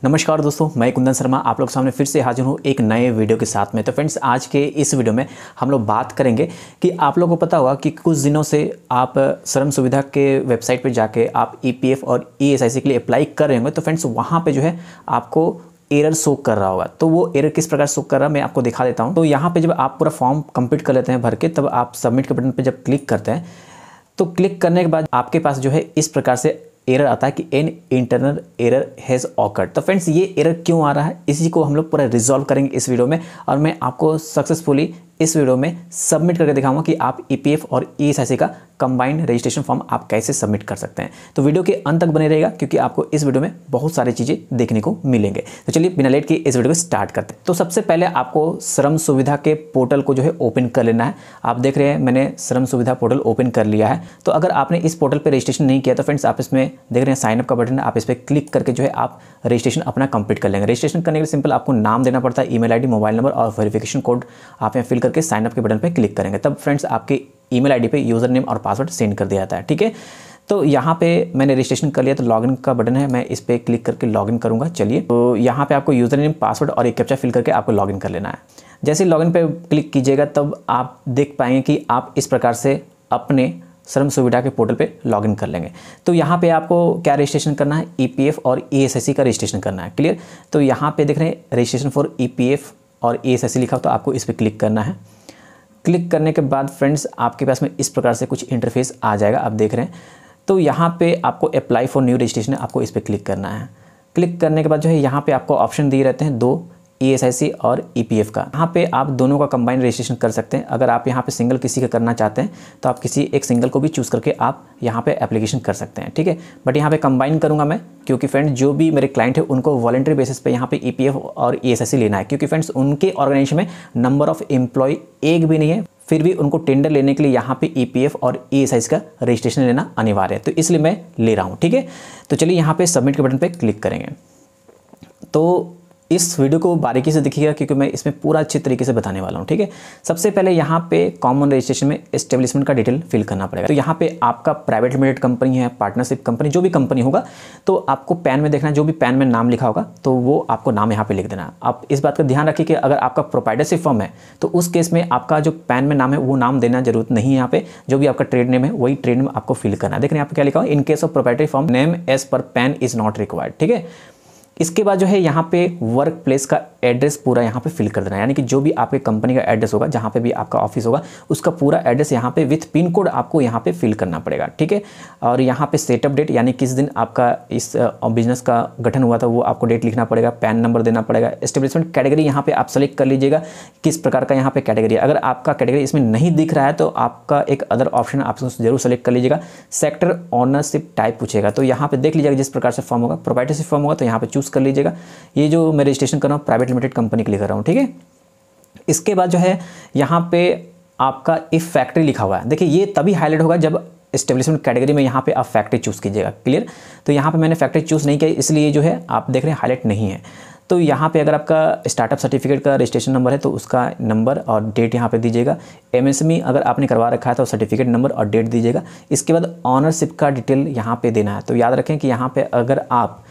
नमस्कार दोस्तों, मैं कुंदन शर्मा आप लोग सामने फिर से हाजिर हूँ एक नए वीडियो के साथ में। तो फ्रेंड्स, आज के इस वीडियो में हम लोग बात करेंगे कि आप लोगों को पता होगा कि कुछ दिनों से आप श्रम सुविधा के वेबसाइट पर जाके आप ईपीएफ और ईएसआईसी के लिए अप्लाई कर रहे होंगे। तो फ्रेंड्स, वहाँ पे जो है आपको एरर शो कर रहा होगा। तो वो एरर किस प्रकार शो कर रहा है मैं आपको दिखा देता हूँ। तो यहाँ पे जब आप पूरा फॉर्म कंप्लीट कर लेते हैं भर के, तब आप सबमिट के बटन पर जब क्लिक करते हैं तो क्लिक करने के बाद आपके पास जो है इस प्रकार से एरर आता है कि an internal error has awkward. तो फ्रेंड्स, ये एरर क्यों आ रहा है इसी को हम लोग पूरा रिजॉल्व करेंगे इस वीडियो में, और मैं आपको सक्सेसफुली इस वीडियो में सबमिट करके दिखाऊंगा कि आप ईपीएफ और ईएसआईसी का कंबाइंड रजिस्ट्रेशन फॉर्म आप कैसे सबमिट कर सकते हैं। तो वीडियो के अंत तक बने रहेगा क्योंकि आपको इस वीडियो में बहुत सारी चीज़ें देखने को मिलेंगे। तो चलिए बिना लेट के इस वीडियो को स्टार्ट करते हैं। तो सबसे पहले आपको श्रम सुविधा के पोर्टल को जो है ओपन कर लेना है। आप देख रहे हैं मैंने श्रम सुविधा पोर्टल ओपन कर लिया है। तो अगर आपने इस पोर्टल पर रजिस्ट्रेशन नहीं किया तो फ्रेंड्स, आप इसमें देख रहे हैं साइनअप का बटन है, आप इस पर क्लिक करके जो है आप रजिस्ट्रेशन अपना कंप्लीट कर लेंगे। रजिस्ट्रेशन करने के लिए सिंपल आपको नाम देना पड़ता है, ईमेल आईडी, मोबाइल नंबर और वेरिफिकेशन कोड आप यहाँ फिल करके साइनअप के बटन पे क्लिक करेंगे। तब फ्रेंड्स आपके ईमेल आईडी पे यूज़र नेम और पासवर्ड सेंड कर दिया जाता है। ठीक है, तो यहाँ पे मैंने रजिस्ट्रेशन कर लिया, तो लॉगिन का बटन है, मैं इस पर क्लिक करके लॉगिन करूँगा। चलिए, तो यहाँ पे आपको यूज़र नेम, पासवर्ड और एक कैप्चा फिल करके आपको लॉगिन कर लेना है। जैसे लॉगिन पे क्लिक कीजिएगा तब आप देख पाएंगे कि आप इस प्रकार से अपने श्रम सुविधा के पोर्टल पे लॉगिन कर लेंगे। तो यहाँ पे आपको क्या रजिस्ट्रेशन करना है, ईपीएफ और ईएसआईसी का रजिस्ट्रेशन करना है। क्लियर, तो यहाँ पे देख रहे हैं रजिस्ट्रेशन फॉर ईपीएफ और ईएसआईसी लिखा हो, तो आपको इस पर क्लिक करना है। क्लिक करने के बाद फ्रेंड्स आपके पास में इस प्रकार से कुछ इंटरफेस आ जाएगा, आप देख रहे हैं। तो यहाँ पे आपको अप्लाई फॉर न्यू रजिस्ट्रेशन है, आपको इस पर क्लिक करना है। क्लिक करने के बाद जो है यहाँ पे आपको ऑप्शन दिए रहते हैं दो, ईएसआईसी और ईपीएफ का। यहाँ पे आप दोनों का कंबाइंड रजिस्ट्रेशन कर सकते हैं। अगर आप यहाँ पे सिंगल किसी का करना चाहते हैं तो आप किसी एक सिंगल को भी चूज़ करके आप यहाँ पे एप्लीकेशन कर सकते हैं। ठीक है, बट यहाँ पे कंबाइन करूँगा मैं, क्योंकि फ्रेंड्स जो भी मेरे क्लाइंट है उनको वॉलंटरी बेसिस पे यहाँ पे ईपीएफ और ईएसआईसी लेना है, क्योंकि फ्रेंड्स उनके ऑर्गेनाइजेशन में नंबर ऑफ एम्प्लॉय एक भी नहीं है, फिर भी उनको टेंडर लेने के लिए यहाँ पे ईपीएफ और ईएसआईसी का रजिस्ट्रेशन लेना अनिवार्य है। तो इसलिए मैं ले रहा हूँ। ठीक है, तो चलिए यहाँ पे सबमिट के बटन पे क्लिक करेंगे। तो इस वीडियो को बारीकी से देखिएगा क्योंकि मैं इसमें पूरा अच्छे तरीके से बताने वाला हूँ। ठीक है, सबसे पहले यहाँ पे कॉमन रजिस्ट्रेशन में एस्टेब्लिशमेंट का डिटेल फिल करना पड़ेगा। तो यहाँ पे आपका प्राइवेट लिमिटेड कंपनी है, पार्टनरशिप कंपनी, जो भी कंपनी होगा, तो आपको पैन में देखना है, जो भी पैन में नाम लिखा होगा तो वो आपको नाम यहाँ पे लिख देना है। आप इस बात का ध्यान रखिए कि अगर आपका प्रोप्राइटरशिप फर्म है तो उस केस में आपका जो पैन में नाम है वो नाम देना जरूरत नहीं है। यहाँ पे जो भी आपका ट्रेड नेम है वही ट्रेड नेम आपको फिल करना है। देख रहे हैं यहाँ पे क्या लिखा हुआ, in case of proprietary firm name as per PAN is not required. ठीक है, इसके बाद जो है यहाँ पे वर्क प्लेस का एड्रेस पूरा यहाँ पे फिल कर देना है, यानी कि जो भी आपके कंपनी का एड्रेस होगा, जहाँ पे भी आपका ऑफिस होगा, उसका पूरा एड्रेस यहाँ पे विथ पिन कोड आपको यहाँ पे फिल करना पड़ेगा। ठीक है, और यहाँ पे सेटअप डेट, यानी किस दिन आपका इस बिजनेस का गठन हुआ था वो आपको डेट लिखना पड़ेगा, पैन नंबर देना पड़ेगा। एस्टेब्लिशमेंट कैटेगरी यहाँ पे आप सेलेक्ट कर लीजिएगा किस प्रकार का यहाँ पे कैटेगरी है। अगर आपका कैटेगरी इसमें नहीं दिख रहा है तो आपका एक अदर ऑप्शन आप जरूर सेलेक्ट कर लीजिएगा। सेक्टर ऑनरशिप टाइप पूछेगा, तो यहाँ पे देख लीजिएगा जिस प्रकार से फॉर्म होगा, प्रोप्राइटरशिप फॉर्म होगा तो यहाँ पे चूज़ कर लीजिएगा। ये जो मैं रजिस्ट्रेशन कर रहा हूँ प्राइवेट लिमिटेड कंपनी के लिए कर रहा हूँ। ठीक है, इसके बाद जो है यहाँ पे आपका इफ फैक्ट्री लिखा हुआ है, देखिए ये तभी हाईलाइट होगा जब एस्टेब्लिशमेंट कैटेगरी में यहाँ पे आप फैक्ट्री चूज़ कीजिएगा। क्लियर, तो यहाँ पे मैंने फैक्ट्री चूज़ नहीं किया, इसलिए जो है आप देख रहे हैं हाईलाइट नहीं है। तो यहाँ पे अगर आपका स्टार्टअप सर्टिफिकेट का रजिस्ट्रेशन नंबर है तो उसका नंबर और डेट यहाँ पे दीजिएगा। एमएसएमई अगर आपने करवा रखा है तो सर्टिफिकेट नंबर और डेट दीजिएगा। इसके बाद ऑनरशिप का डिटेल यहाँ पे देना है। तो याद रखें कि यहाँ पे अगर आप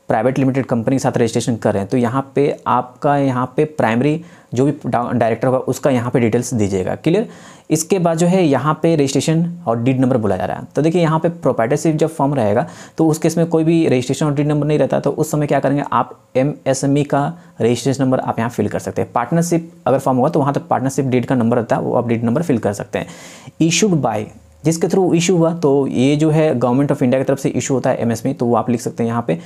प्राइवेट लिमिटेड कंपनी के साथ रजिस्ट्रेशन कर रहे हैं तो यहाँ पे आपका यहाँ पे प्राइमरी जो भी डायरेक्टर होगा उसका यहाँ पे डिटेल्स दीजिएगा। क्लियर, इसके बाद जो है यहाँ पे रजिस्ट्रेशन और डीड नंबर बोला जा रहा है। तो देखिए यहाँ पे प्रोप्राइटरशिप जब फॉर्म रहेगा तो उस केस में कोई भी रजिस्ट्रेशन और डीड नंबर नहीं रहता, तो उस समय क्या करेंगे आप एमएसएमई का रजिस्ट्रेशन नंबर आप यहाँ फिल कर सकते हैं। पार्टनरशिप अगर फॉर्म होगा तो वहाँ तक पार्टनरशिप डीड का नंबर रहता है, वो आप डीड नंबर फिल कर सकते हैं। इशूड बाय, जिसके थ्रू इशू हुआ, तो ये जो है गवर्नमेंट ऑफ इंडिया की तरफ से इशू होता है एमएसएमई, तो वो आप लिख सकते हैं यहाँ पे।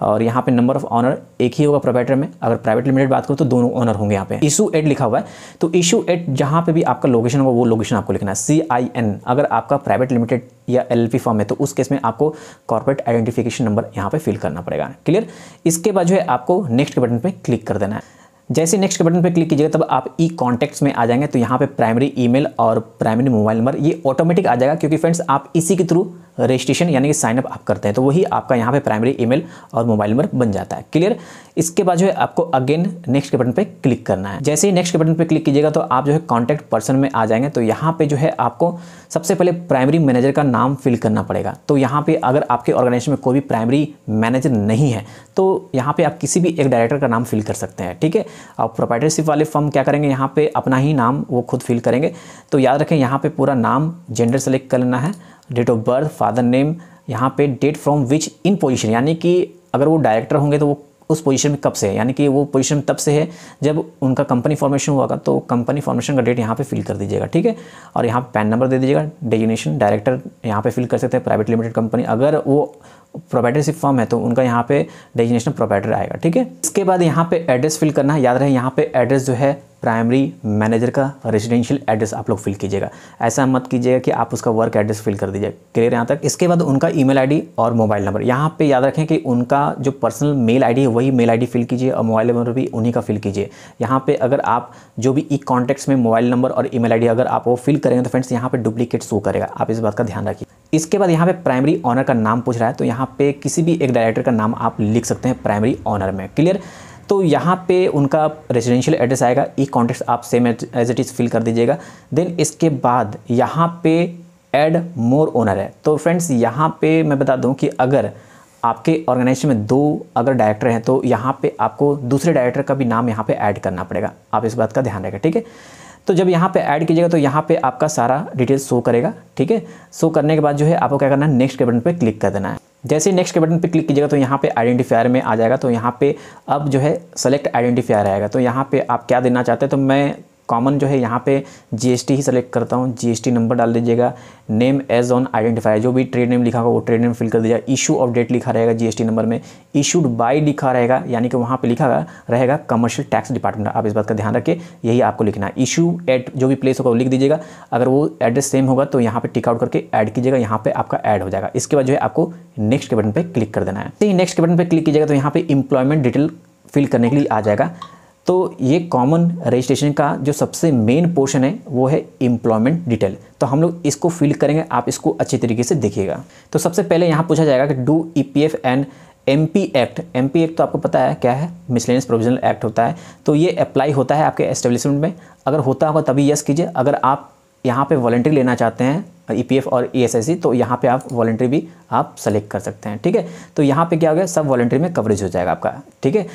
और यहाँ पे नंबर ऑफ ऑनर एक ही होगा प्रोप्राइटर में, अगर प्राइवेट लिमिटेड बात करो तो दोनों ऑनर होंगे यहाँ पे। इशू एट लिखा हुआ है, तो इशू एट जहाँ पे भी आपका लोकेशन होगा वो लोकेशन आपको लिखना है। CIN अगर आपका प्राइवेट लिमिटेड या LLP फॉर्म है तो उस केस में आपको कॉर्पोरेट आइडेंटिफिकेशन नंबर यहाँ पे फिल करना पड़ेगा। क्लियर, इसके बाद जो है आपको नेक्स्ट के बटन पर क्लिक कर देना है। जैसे नेक्स्ट के बटन पर क्लिक कीजिएगा तब आप ई कॉन्टैक्ट्स में आ जाएंगे। तो यहाँ पे प्राइमरी ईमेल और प्राइमरी मोबाइल नंबर ये ऑटोमेटिक आ जाएगा, क्योंकि फ्रेंड्स आप इसी के थ्रू रजिस्ट्रेशन यानी कि साइनअप आप करते हैं तो वही आपका यहाँ पे प्राइमरी ईमेल और मोबाइल नंबर बन जाता है। क्लियर। इसके बाद जो है आपको अगेन नेक्स्ट के बटन पे क्लिक करना है। जैसे ही नेक्स्ट के बटन पे क्लिक कीजिएगा तो आप जो है कॉन्टैक्ट पर्सन में आ जाएंगे। तो यहाँ पे जो है आपको सबसे पहले प्राइमरी मैनेजर का नाम फिल करना पड़ेगा। तो यहाँ पे अगर आपके ऑर्गेनाइजेशन में कोई भी प्राइमरी मैनेजर नहीं है तो यहाँ पे आप किसी भी एक डायरेक्टर का नाम फिल कर सकते हैं। ठीक है। आप प्रोप्राइटरशिप वाले फर्म क्या करेंगे, यहाँ पे अपना ही नाम वो खुद फिल करेंगे। तो याद रखें यहाँ पे पूरा नाम, जेंडर सेलेक्ट कर लेना है, date of birth, father name, यहाँ पे date from which in position, यानी कि अगर वो डायरेक्टर होंगे तो वो उस पोजीशन में कब से है, यानी कि वो पोजीशन तब से है जब उनका कंपनी फॉर्मेशन हुआ। तो कंपनी फॉर्मेशन का डेट यहाँ पे फिल कर दीजिएगा। ठीक है। और यहाँ पे पैन नंबर दे दीजिएगा। डेजिग्नेशन डायरेक्टर यहाँ पे फिल कर सकते हैं, प्राइवेट लिमिटेड कंपनी। अगर वो प्रोप्राइटरशिप फर्म है तो उनका यहाँ पे डेजिग्नेशन प्रोप्राइटर आएगा। ठीक है। इसके बाद यहाँ पे एड्रेस फिल करना है। याद रहे यहाँ पे एड्रेस जो है प्राइमरी मैनेजर का रेजिडेंशियल एड्रेस आप लोग फिल कीजिएगा। ऐसा मत कीजिएगा कि आप उसका वर्क एड्रेस फिल कर दीजिए। क्लियर यहाँ तक। इसके बाद उनका ईमेल आईडी और मोबाइल नंबर, यहाँ पे याद रखें कि उनका जो पर्सनल मेल आईडी है वही मेल आईडी फिल कीजिए और मोबाइल नंबर भी उन्हीं का फिल कीजिए। यहाँ पे अगर आप जो भी ई कॉन्टैक्ट्स में मोबाइल नंबर और ईमेल आईडी अगर आप वो फिल करेंगे तो फ्रेंड्स यहाँ पे डुप्लीकेट शो करेगा। आप इस बात का ध्यान रखिए। इसके बाद यहाँ पे प्राइमरी ऑनर का नाम पूछ रहा है तो यहाँ पे किसी भी एक डायरेक्टर का नाम आप लिख सकते हैं प्राइमरी ऑनर में। क्लियर। तो यहाँ पे उनका रेजिडेंशियल एड्रेस आएगा, ई कॉन्टैक्ट्स आप same as it is fill कर दीजिएगा। देन इसके बाद यहाँ पे ऐड मोर ओनर है। तो फ्रेंड्स यहाँ पे मैं बता दूँ कि अगर आपके ऑर्गेनाइजेशन में 2 अगर डायरेक्टर हैं तो यहाँ पे आपको दूसरे डायरेक्टर का भी नाम यहाँ पे ऐड करना पड़ेगा। आप इस बात का ध्यान रखें। ठीक है। तो जब यहाँ पे ऐड कीजिएगा तो यहाँ पे आपका सारा डिटेल्स शो करेगा। ठीक है। शो करने के बाद जो है आपको क्या करना है, नेक्स्ट के बटन पे क्लिक कर देना है। जैसे ही नेक्स्ट के बटन पे क्लिक कीजिएगा तो यहाँ पे आइडेंटिफायर में आ जाएगा। तो यहाँ पे अब जो है सेलेक्ट आइडेंटिफायर आएगा। तो यहाँ पे आप क्या देना चाहते हैं, तो मैं कॉमन जो है यहाँ पे जीएसटी ही सेलेक्ट करता हूँ। जीएसटी नंबर डाल दीजिएगा। नेम एज ऑन आइडेंटिफायर, जो भी ट्रेड नेम लिखा होगा वो ट्रेड नेम फिल कर दीजिएगा। इशू ऑफ डेट लिखा रहेगा जीएसटी नंबर में। इशूड बाय लिखा रहेगा, यानी कि वहाँ पे लिखा रहेगा कमर्शियल टैक्स डिपार्टमेंट। आप इस बात का ध्यान रखिए, यही आपको लिखना है। इशू एट जो भी प्लेस होगा वो लिख दीजिएगा। अगर वो एड्रेस सेम होगा तो यहाँ पे टिक आउट करके ऐड कीजिएगा, यहाँ पे आपका ऐड हो जाएगा। इसके बाद जो है आपको नेक्स्ट के बटन पर क्लिक कर देना है। तो नेक्स्ट के बटन पर क्लिक कीजिएगा तो यहाँ पे एम्प्लॉयमेंट डिटेल फिल करने के लिए आ जाएगा। तो ये कॉमन रजिस्ट्रेशन का जो सबसे मेन पोर्शन है वो है एम्प्लॉयमेंट डिटेल। तो हम लोग इसको फिल करेंगे, आप इसको अच्छे तरीके से देखिएगा। तो सबसे पहले यहाँ पूछा जाएगा कि do EPF and MP act. MP act तो आपको पता है क्या है, मिसलेनियस प्रोविजनल एक्ट होता है। तो ये अप्लाई होता है आपके एस्टेब्लिशमेंट में। अगर होता होगा तभी यस कीजिए। अगर आप यहाँ पे वॉलंटरी लेना चाहते हैं ईपीएफ और ईएसआईसी तो यहाँ पे आप वॉलंटरी भी आप सेलेक्ट कर सकते हैं। ठीक है। तो यहाँ पे क्या हो गया, सब वॉलंटरी में कवरेज हो जाएगा आपका। ठीक है।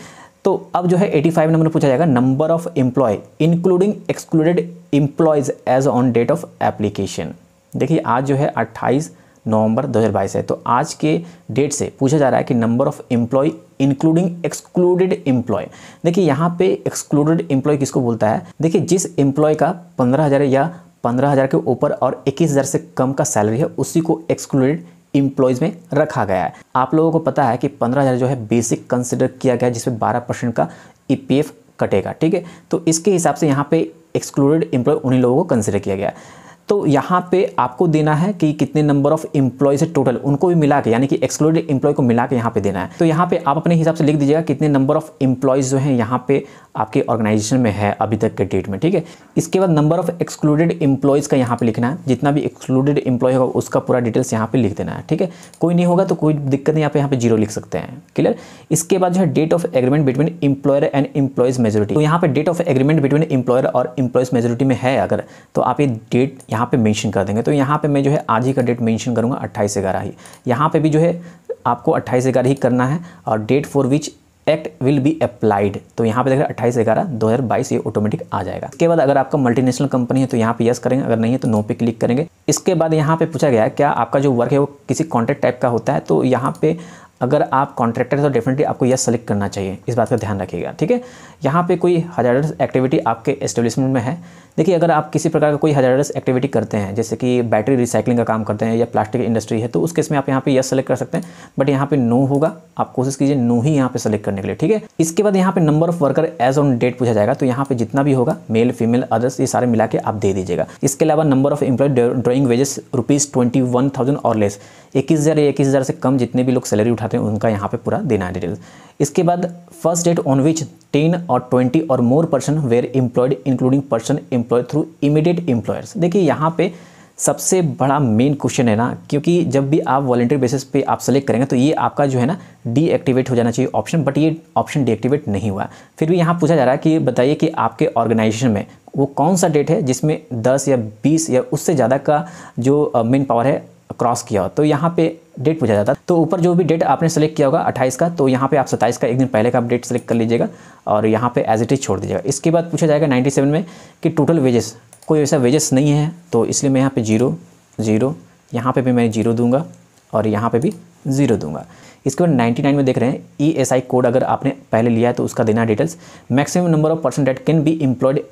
तो अब जो है 85 नंबर पूछा जाएगा number of employ including excluded employees as on date of application. देखिए आज जो है 28 नवंबर 2022 है। तो आज के डेट से पूछा जा रहा है कि number of employ including excluded employ. देखिए यहाँ पे एक्सक्लूडेड एम्प्लॉय किसको बोलता है, देखिए जिस एम्प्लॉय का 15,000 या 15,000 के ऊपर और 21,000 से कम का सैलरी है उसी को एक्सक्लूडेड एम्प्लॉयज़ में रखा गया है। आप लोगों को पता है कि 15,000 जो है बेसिक कंसिडर किया गया है जिसमें 12% का ईपीएफ कटेगा। ठीक है। तो इसके हिसाब से यहाँ पे एक्सक्लूडेड एम्प्लॉय उन्हीं लोगों को कंसिडर किया गया है। तो यहाँ पे आपको देना है कि कितने नंबर ऑफ एम्प्लॉयज है टोटल, उनको भी मिला के, यानी कि एक्सक्लूडेड एम्प्लॉय को मिला के यहाँ पे देना है। तो यहाँ पे आप अपने हिसाब से लिख दीजिएगा कितने नंबर ऑफ एम्प्लॉयज जो हैं यहाँ पे आपके ऑर्गेनाइजेशन में है अभी तक के डेट में। ठीक है। इसके बाद नंबर ऑफ एक्सक्लूडेड एम्प्लॉयज़ का यहाँ पे लिखना है। जितना भी एक्सक्लूडेड एम्प्लॉय होगा उसका पूरा डिटेल्स यहाँ पे लिख देना है। ठीक है। कोई नहीं होगा तो कोई दिक्कत नहीं, यहाँ पे 0 लिख सकते हैं। क्लियर। इसके बाद जो है date of agreement between employer and employees majority. तो यहाँ पे date of agreement between employer और एम्प्लॉयज़ मेजोरिटी में है अगर, तो आप ये डेट यहाँ पे मेंशन कर देंगे। तो यहाँ पे मैं जो है आज ही का डेट मेंशन करूँगा 28/11 ही। यहाँ पे भी जो है आपको 28/11 ही करना है और date for which act will be applied. तो यहाँ पे देख रहे हैं 28/11/2022 ये ऑटोमेटिक आ जाएगा। इसके बाद अगर आपका मल्टीनेशनल कंपनी है तो यहाँ पे यस करेंगे, अगर नहीं है तो नो पे क्लिक करेंगे। इसके बाद यहाँ पे पूछा गया है क्या आपका जो वर्क है वो किसी कॉन्ट्रैक्ट टाइप का होता है। तो यहाँ पे अगर आप कॉन्ट्रैक्टर तो डेफिनेटली आपको यस सेलेक्ट करना चाहिए, इस बात का ध्यान रखिएगा। ठीक है। यहाँ पे कोई हजारस एक्टिविटी आपके एस्टेब्लिशमेंट में है। देखिए अगर आप किसी प्रकार का कोई हजारस एक्टिविटी करते हैं जैसे कि बैटरी रिसाइकलिंग का काम करते हैं या प्लास्टिक इंडस्ट्री है तो उस केस में आप यहाँ पे यस सेलेक्ट कर सकते हैं, बट यहाँ पे नो होगा। आप कोशिश कीजिए नो ही यहाँ पे सेलेक्ट करने के लिए। ठीक है। इसके बाद यहाँ पे number of worker as on date पूछा जाएगा। तो यहाँ पे जितना भी होगा मेल फीमेल अदर्स ये सारे मिला के आप दे दीजिएगा। इसके अलावा number of employ drawing wages ₹21,000 और लेस, 21,000 या 21,000 से कम जितने भी लोग सैलरी उठाते हैं उनका यहाँ पे पूरा देना है डिटेल्स। इसके बाद फर्स्ट डेट ऑन विच 10 और 20 और more person were employed including person employed through immediate employers. देखिए यहाँ पे सबसे बड़ा मेन क्वेश्चन है ना, क्योंकि जब भी आप वॉलंटियर बेसिस पे आप सेलेक्ट करेंगे तो ये आपका जो है ना डीएक्टिवेट हो जाना चाहिए ऑप्शन, बट ये ऑप्शन डीएक्टिवेट नहीं हुआ। फिर भी यहाँ पूछा जा रहा है कि बताइए कि आपके ऑर्गेनाइजेशन में वो कौन सा डेट है जिसमें 10 या 20 या उससे ज़्यादा का जो मेन पावर है क्रॉस किया हो, तो यहाँ पे डेट पूछा जाता है। तो ऊपर जो भी डेट आपने सेलेक्ट किया होगा 28 का, तो यहाँ पे आप 27 का एक दिन पहले का आप डेट सेलेक्ट कर लीजिएगा और यहाँ पे एज इट इज छोड़ दीजिएगा। इसके बाद पूछा जाएगा 97 में कि टोटल वेजेस, कोई ऐसा वेजेस नहीं है तो इसलिए मैं यहाँ पे 0 0, यहाँ पे भी मैं 0 दूंगा और यहाँ पे भी 0 दूंगा। इसके बाद 99 में देख रहे हैं ESI कोड अगर आपने पहले लिया है तो उसका देना details. Maximum number of person that can be employed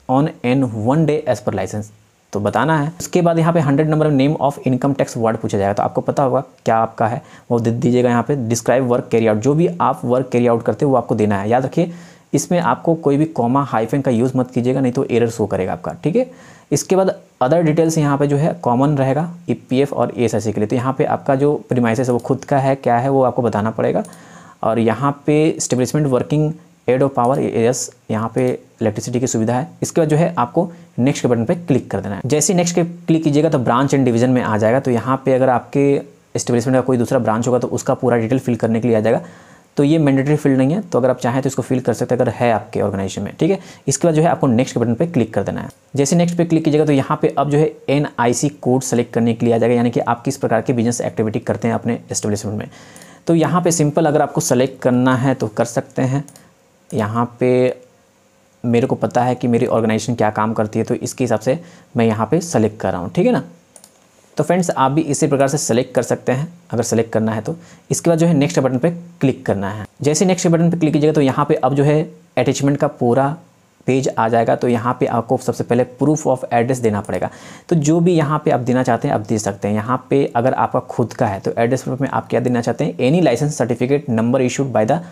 on an 1 day as per licence, तो बताना है। उसके बाद यहाँ पे 100 number of name of income tax ward पूछा जाएगा, तो आपको पता होगा क्या आपका है वो दे दीजिएगा। यहाँ पे डिस्क्राइब वर्क कैरी आउट, जो भी आप वर्क कैरी आउट करते हो वो आपको देना है। याद रखिए इसमें आपको कोई भी कॉमा हाइफन का यूज़ मत कीजिएगा, नहीं तो एरर शो करेगा आपका, ठीक है। इसके बाद अदर डिटेल्स यहाँ पे जो है कॉमन रहेगा EPF और ESIC के लिए, तो यहाँ पे आपका जो प्रीमाइसेस है वो खुद का है क्या है वो आपको बताना पड़ेगा। और यहाँ पे establishment working aid of power, yes, यहाँ पे इलेक्ट्रिसिटी की सुविधा है। इसके बाद जो है आपको नेक्स्ट के बटन पे क्लिक कर देना है। जैसे नेक्स्ट के क्लिक कीजिएगा तो ब्रांच एंड डिवीजन में आ जाएगा, तो यहाँ पे अगर आपके एस्टेब्लिशमेंट का कोई दूसरा ब्रांच होगा तो उसका पूरा डिटेल फिल करने के लिए आ जाएगा। तो ये मैंडेटरी फील्ड नहीं है, तो अगर आप चाहें तो इसको फिल कर सकते हैं अगर है आपके ऑर्गेनाइजेशन में, ठीक है। इसके बाद जो है आपको नेक्स्ट के बटन पे क्लिक कर देना है। जैसे नेक्स्ट पे क्लिक कीजिएगा तो यहाँ पे अब जो है NIC कोड सेलेक्ट करने के लिए आ जाएगा, यानी कि आप किस प्रकार के बिजनेस एक्टिविटी करते हैं अपने एस्टेब्लिशमेंट में। तो यहाँ पे सिंपल अगर आपको सेलेक्ट करना है तो कर सकते हैं। यहाँ पे मेरे को पता है कि मेरी ऑर्गेनाइजेशन क्या काम करती है, तो इसके हिसाब से मैं यहाँ पे सेलेक्ट कर रहा हूँ, ठीक है ना। तो फ्रेंड्स आप भी इसी प्रकार से सेलेक्ट कर सकते हैं अगर सेलेक्ट करना है तो। इसके बाद जो है नेक्स्ट बटन पे क्लिक करना है। जैसे नेक्स्ट बटन पे क्लिक कीजिएगा तो यहाँ पे अब जो है अटैचमेंट का पूरा पेज आ जाएगा। तो यहाँ पे आपको सबसे पहले प्रूफ ऑफ एड्रेस देना पड़ेगा, तो जो भी यहाँ पे आप देना चाहते हैं आप दे सकते हैं। यहाँ पे अगर आपका खुद का है तो एड्रेस प्रूफ में आप क्या देना चाहते हैं, any licence certificate number issued by the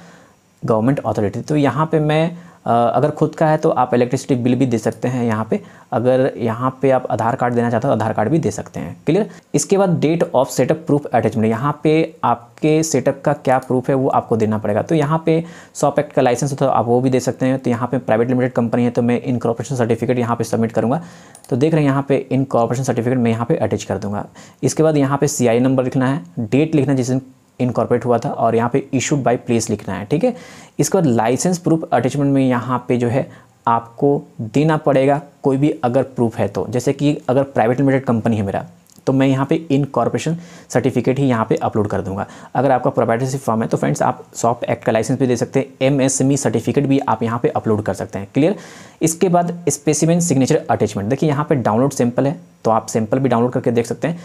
government authority. तो यहाँ पे मैं अगर खुद का है तो आप इलेक्ट्रिसिटी बिल भी दे सकते हैं यहाँ पे। अगर यहाँ पे आप आधार कार्ड देना चाहते हो आधार कार्ड भी दे सकते हैं, क्लियर। इसके बाद date of setup proof attachment, यहाँ पे आपके सेटअप का क्या प्रूफ है वो आपको देना पड़ेगा। तो यहाँ पे शॉप एक्ट का लाइसेंस होता है आप वो भी दे सकते हैं। तो यहाँ पे प्राइवेट लिमिटेड कंपनी है तो मैं इनकॉर्पोरेशन सर्टिफिकेट यहाँ पे सबमिट करूँगा। तो देख रहे हैं यहाँ पे इनकॉर्पोरेशन सर्टिफिकेट मैं यहाँ पे अटैच कर दूँगा। इसके बाद यहाँ पे CI नंबर लिखना है, डेट लिखना है जिस दिन इनकॉर्पोरेट हुआ था, और यहाँ पे इशूड बाय प्लेस लिखना है, ठीक है। इसके बाद लाइसेंस प्रूफ अटैचमेंट में यहाँ पे जो है आपको देना पड़ेगा कोई भी अगर प्रूफ है तो, जैसे कि अगर प्राइवेट लिमिटेड कंपनी है मेरा तो मैं यहाँ पे इनकॉर्पोरेशन सर्टिफिकेट ही यहाँ पे अपलोड कर दूंगा। अगर आपका प्रोप्राइटरशिप फॉर्म है तो फ्रेंड्स आप शॉप एक्ट का लाइसेंस भी दे सकते हैं, MSME सर्टिफिकेट भी आप यहाँ पे अपलोड कर सकते हैं, क्लियर। इसके बाद स्पेसिमेन सिग्नेचर अटैचमेंट, देखिए यहाँ पे डाउनलोड सैंपल है तो आप सैंपल भी डाउनलोड करके देख सकते हैं।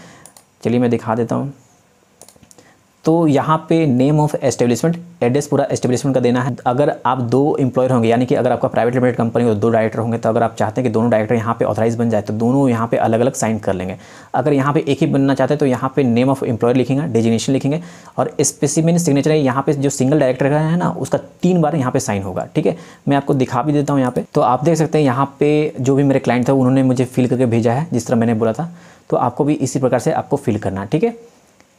चलिए मैं दिखा देता हूँ। तो यहाँ पे नेम ऑफ एस्टेब्लिशमेंट, एड्रेस पूरा एस्टेब्लिशमेंट का देना है। अगर आप 2 एम्प्लॉयर होंगे, यानी कि अगर आपका प्राइवेट लिमिटेड कंपनी हो 2 डायरेक्टर होंगे, तो अगर आप चाहते हैं कि दोनों डायरेक्टर यहाँ पे ऑथराइज बन जाए तो दोनों यहाँ पे अलग अलग साइन कर लेंगे। अगर यहाँ पे एक ही बनना चाहते हैं तो यहाँ पे नेम ऑफ एम्प्लॉयर लिखेंगे, डेजिग्नेशन लिखेंगे, और स्पेसिमेन सिग्नेचर है यहाँ पे जो सिंगल डायरेक्टर का है ना उसका 3 बार यहाँ पे साइन होगा, ठीक है। मैं आपको दिखा भी देता हूँ यहाँ पे। तो आप देख सकते हैं यहाँ पे जो भी मेरे क्लाइंट था उन्होंने मुझे फिल करके भेजा है जिस तरह मैंने बोला था, तो आपको भी इसी प्रकार से आपको फिल करना है, ठीक है।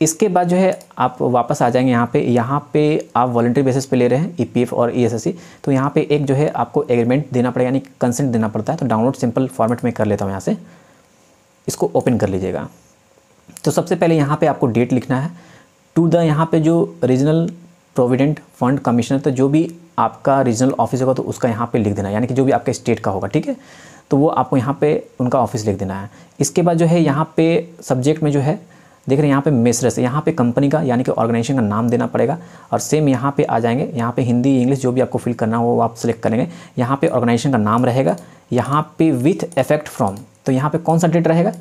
इसके बाद जो है आप वापस आ जाएंगे यहाँ पे आप वॉलंटरी बेसिस पे ले रहे हैं EPF और ESIC, तो यहाँ पे एक जो है आपको एग्रीमेंट देना पड़ेगा, यानी कंसेंट देना पड़ता है। तो डाउनलोड सिंपल फॉर्मेट में कर लेता हूँ, यहाँ से इसको ओपन कर लीजिएगा। तो सबसे पहले यहाँ पे आपको डेट लिखना है टू द यहाँ पे जो रीजनल प्रोविडेंट फंड कमिश्नर, तो जो भी आपका रीजनल ऑफिस होगा तो उसका यहाँ पे लिख देना है, यानी कि जो भी आपके स्टेट का होगा, ठीक है। तो वो आपको यहाँ पे उनका ऑफिस लिख देना है। इसके बाद जो है यहाँ पे सब्जेक्ट में जो है देख रहे हैं यहाँ पे मेसरस, यहाँ पे कंपनी का यानी कि ऑर्गेनाइजेशन का नाम देना पड़ेगा। और सेम यहाँ पे आ जाएंगे, यहाँ पे हिंदी इंग्लिश जो भी आपको फिल करना हो वो आप सेलेक्ट करेंगे। यहाँ पे ऑर्गेनाइजेशन का नाम रहेगा, यहाँ पे विथ इफेक्ट फ्रॉम, तो यहाँ पे कौन सा डेट रहेगा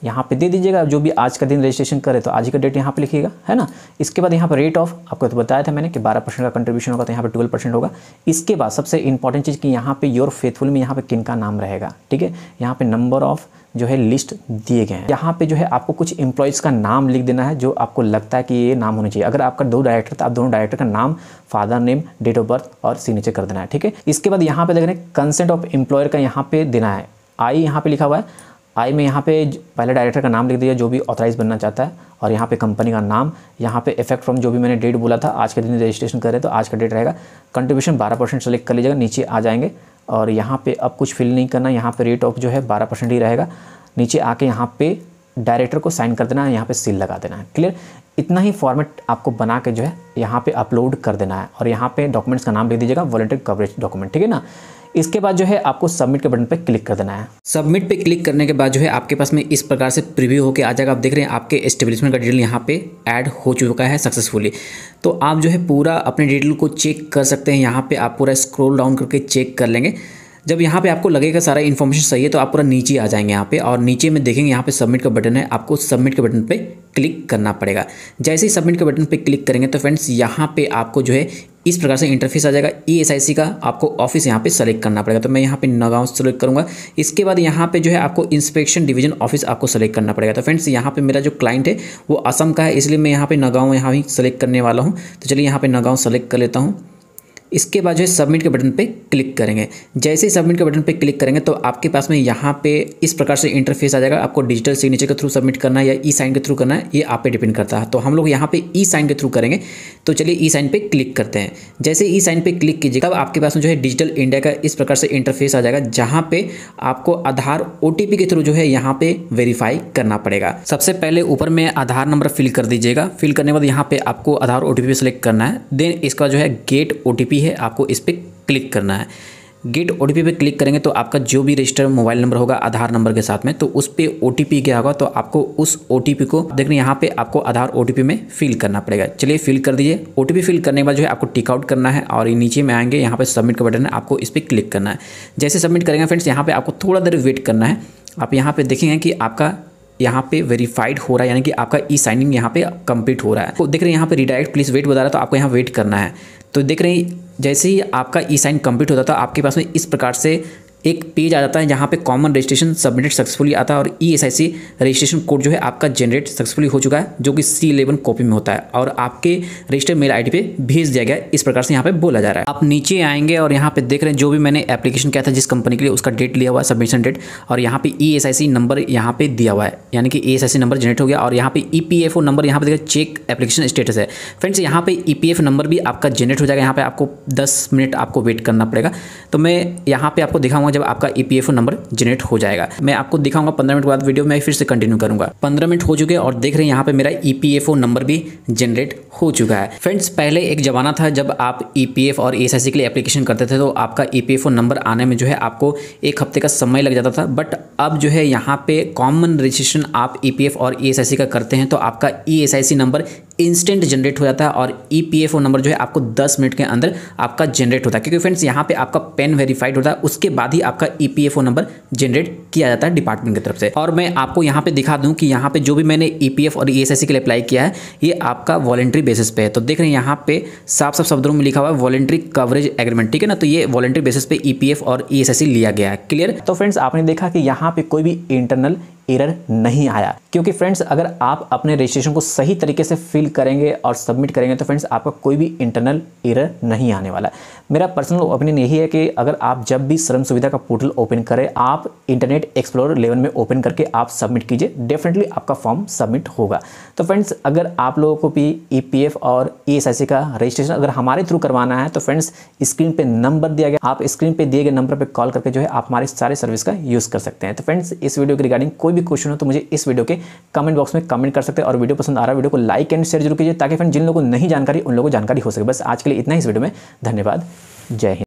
यहाँ पे दे दीजिएगा। जो भी आज का दिन रजिस्ट्रेशन करे तो आज ही का डेट यहाँ पे लिखिएगा, है ना। इसके बाद यहाँ पर रेट ऑफ, आपको तो बताया था मैंने कि 12% का कंट्रीब्यूशन होगा, तो यहाँ पे 12% होगा। इसके बाद सबसे इंपॉर्टेंट चीज़ कि यहाँ पे योर फेथफुल में यहाँ पे किन का नाम रहेगा, ठीक है। यहाँ पे नंबर ऑफ जो है लिस्ट दिए गए हैं। यहाँ पे जो है आपको कुछ एम्प्लॉयज़ का नाम लिख देना है जो आपको लगता है कि ये नाम होना चाहिए। अगर आपका 2 डायरेक्टर तो आप दोनों डायरेक्टर का नाम, father name, date of birth और सिग्नेचर कर देना है, ठीक है। इसके बाद यहाँ पे देख रहे हैं कंसेंट ऑफ एम्प्लॉयर का यहाँ पे देना है। आई यहाँ पे लिखा हुआ है, आई में यहाँ पे पहले डायरेक्टर का नाम लिख दिया जो भी ऑथराइज बनना चाहता है, और यहाँ पे कंपनी का नाम, यहाँ पे इफेक्ट फ्रॉम जो भी मैंने डेट बोला था आज के दिन रजिस्ट्रेशन करें तो आज का डेट रहेगा। कंट्रीब्यूशन 12% सेलेक्ट कर लीजिएगा, नीचे आ जाएंगे और यहाँ पे अब कुछ फिल नहीं करना, यहाँ पे रेट ऑफ जो है 12% ही रहेगा। नीचे आके यहाँ पे डायरेक्टर को साइन कर देना है, यहाँ पे सील लगा देना है। क्लियर, इतना ही फॉर्मेट आपको बना के जो है यहाँ पे अपलोड कर देना है और यहाँ पे डॉक्यूमेंट्स का नाम लिख दीजिएगा वॉलंटरी कवरेज डॉक्यूमेंट, ठीक है ना। इसके बाद जो है आपको सबमिट के बटन पे क्लिक कर देना है। सबमिट पे क्लिक करने के बाद जो है आपके पास में इस प्रकार से प्रीव्यू होकर आ जाएगा। आप देख रहे हैं आपके एस्टेब्लिशमेंट का डिटेल यहाँ पे ऐड हो चुका है सक्सेसफुली। तो आप जो है पूरा अपने डिटेल को चेक कर सकते हैं। यहाँ पे आप पूरा स्क्रॉल डाउन करके चेक कर लेंगे। जब यहाँ पे आपको लगेगा सारा इन्फॉर्मेशन सही है तो आप पूरा नीचे आ जाएंगे यहाँ पे, और नीचे में देखेंगे यहाँ पे सबमिट का बटन है। आपको सबमिट के बटन पे क्लिक करना पड़ेगा। जैसे ही सबमिट के बटन पे क्लिक करेंगे तो फ्रेंड्स यहाँ पे आपको जो है इस प्रकार से इंटरफेस आ जाएगा। ESIC का आपको ऑफिस यहाँ पे सेलेक्ट करना पड़ेगा। तो मैं यहाँ पे नगांव सेलेक्ट करूँगा। इसके बाद यहाँ पे जो है आपको इंस्पेक्शन डिवीजन ऑफिस आपको सेलेक्ट करना पड़ेगा। तो फ्रेंड्स यहाँ पे मेरा जो क्लाइंट है वो असम का है, इसलिए मैं यहाँ पे नगांव यहाँ भी सेलेक्ट करने वाला हूँ। तो चलिए यहाँ पे नगांव सेलेक्ट कर लेता हूँ। इसके बाद जो है सबमिट के बटन पे क्लिक करेंगे। जैसे ही सबमिट के बटन पे क्लिक करेंगे तो आपके पास में यहाँ पे इस प्रकार से इंटरफेस आ जाएगा। आपको डिजिटल सिग्नेचर के थ्रू सबमिट करना है या ई-साइन के थ्रू करना है, ये आप पे डिपेंड करता है। तो हम लोग यहाँ पे ई-साइन के थ्रू करेंगे। तो चलिए ई-साइन पे क्लिक करते हैं। जैसे ई-साइन पे क्लिक कीजिएगा तब आपके पास में जो है डिजिटल इंडिया का इस प्रकार से इंटरफेस आ जाएगा, जहाँ पे आपको आधार OTP के थ्रू जो है यहाँ पे वेरीफाई करना पड़ेगा। सबसे पहले ऊपर में आधार नंबर फिल कर दीजिएगा। फिल करने के बाद यहाँ पे आपको आधार OTP सेलेक्ट करना है। देन इसका जो है गेट OTP है, आपको इस पर क्लिक करना है। गेट OTP पे क्लिक करेंगे तो आपका जो भी रजिस्टर्ड मोबाइल नंबर होगा आधार नंबर के साथ में, तो उस पे OTP गया होगा। तो आपको उस OTP को देखने यहाँ पे आपको आधार OTP में फिल करना पड़ेगा। चलिए फिल कर दीजिए। OTP फिल करने के बाद जो है आपको टिक आउट करना है और ये नीचे में आएंगे, यहाँ पे सबमिट का बटन है, आपको इस पर क्लिक करना है। जैसे सबमिट करेंगे फ्रेंड्स यहाँ पे आपको थोड़ा देर वेट करना है। आप यहाँ पे देखेंगे कि आपका यहाँ पे वेरीफाइड हो रहा है, यानी कि आपका ई-साइनिंग यहाँ पे कंप्लीट हो रहा है। तो देख रहे हैं यहाँ पे रिडायरेक्ट प्लीज वेट बता रहा है, तो आपको यहाँ वेट करना है। तो देख रहे हैं जैसे ही आपका ई-साइन कंप्लीट होता था आपके पास में इस प्रकार से एक पेज आ जाता है, जहाँ पे कॉमन रजिस्ट्रेशन सबमिटेड सक्सेसफुली आता है और ESIC रजिस्ट्रेशन कोड जो है आपका जनरेट सक्सेसफुली हो चुका है, जो कि C11 कॉपी में होता है और आपके रजिस्टर्ड मेल ID पे भेज दिया गया। इस प्रकार से यहाँ पे बोला जा रहा है। आप नीचे आएंगे और यहाँ पे देख रहे हैं जो भी मैंने एप्लीकेशन किया था जिस कंपनी के लिए, उसका डेट लिया हुआ है, सबमिशन डेट, और यहाँ पे ESIC नंबर यहाँ पे दिया हुआ है, यानी कि ESIC नंबर जनरेट हो गया। और यहाँ पे EPFO नंबर यहाँ पे देखिए चेक एप्लीकेशन स्टेटस है। फ्रेंड्स यहाँ पे EPF नंबर भी आपका जनरेट हो जाएगा। यहाँ पे आपको 10 मिनट आपको वेट करना पड़ेगा। तो मैं यहाँ पे आपको दिखाऊंगा जब आपका EPFO नंबर जनरेट हो जाएगा। मैं आपको दिखाऊंगा 15 मिनट के बाद वीडियो में फिर से कंटिन्यू करूंगा। 15 मिनट हो चुके हैं और देख रहे हैं यहाँ पे मेरा EPFO नंबर भी जनरेट हो चुका है। फ्रेंड्स पहले एक जमाना था जब आप EPF और ESIC के लिए एप्लीकेशन करते थे तो आपका EPFO नंबर आने में जो है आपको 1 हफ्ते का समय लग जाता था। बट अब जो है यहाँ पे कॉमन रजिस्ट्रेशन आप EPF और ESIC का करते हैं तो आपका ESIC नंबर इंस्टेंट जनरेट हो जाता है और EPFO नंबर जो है आपको 10 मिनट के अंदर आपका जनरेट होता है, क्योंकि फ्रेंड्स यहाँ पे आपका पेन वेरीफाइड होता है, उसके बाद ही आपका EPFO नंबर जनरेट किया जाता है डिपार्टमेंट की तरफ से। और मैं आपको यहाँ पे दिखा दूँ कि यहाँ पे जो भी मैंने EPF और ESIC के लिए अप्लाई किया है ये आपका वॉलंटरी बेसिस पे है। तो देख रहे हैं यहाँ पे साफ साफ शब्दों में लिखा हुआ है वॉलंटरी कवरेज एग्रीमेंट, ठीक है ना। तो ये वॉलंटरी बेसिस पे EPF और ESIC लिया गया है। क्लियर। तो फ्रेंड्स आपने देखा कि यहाँ पे कोई भी इंटरनल एरर नहीं आया, क्योंकि फ्रेंड्स अगर आप अपने रजिस्ट्रेशन को सही तरीके से फिल करेंगे और सबमिट करेंगे तो फ्रेंड्स आपका कोई भी इंटरनल एरर नहीं आने वाला है। मेरा पर्सनल ओपिनियन यही है कि अगर आप जब भी श्रम सुविधा का पोर्टल ओपन करें आप इंटरनेट एक्सप्लोरर 11 में ओपन करके आप सबमिट कीजिए, डेफिनेटली आपका फॉर्म सबमिट होगा। तो फ्रेंड्स अगर आप लोगों को भी EPF और ESIC का रजिस्ट्रेशन अगर हमारे थ्रू करवाना है तो फ्रेंड्स स्क्रीन पे नंबर दिया गया, आप स्क्रीन पे दिए गए नंबर पे कॉल करके जो है आप हमारे सारे सर्विस का यूज़ कर सकते हैं। तो फ्रेंड्स इस वीडियो के रिगार्डिंग कोई भी क्वेश्चन हो तो मुझे इस वीडियो के कमेंट बॉक्स में कमेंट कर सकते हैं और वीडियो पसंद आ रहा है वीडियो को लाइक एंड शेयर जरूर कीजिए, ताकि फ्रेंड जिन लोगों को नहीं जानकारी उन लोगों को जानकारी हो सके। बस आज के लिए इतना ही इस वीडियो में। धन्यवाद। जय हिंद।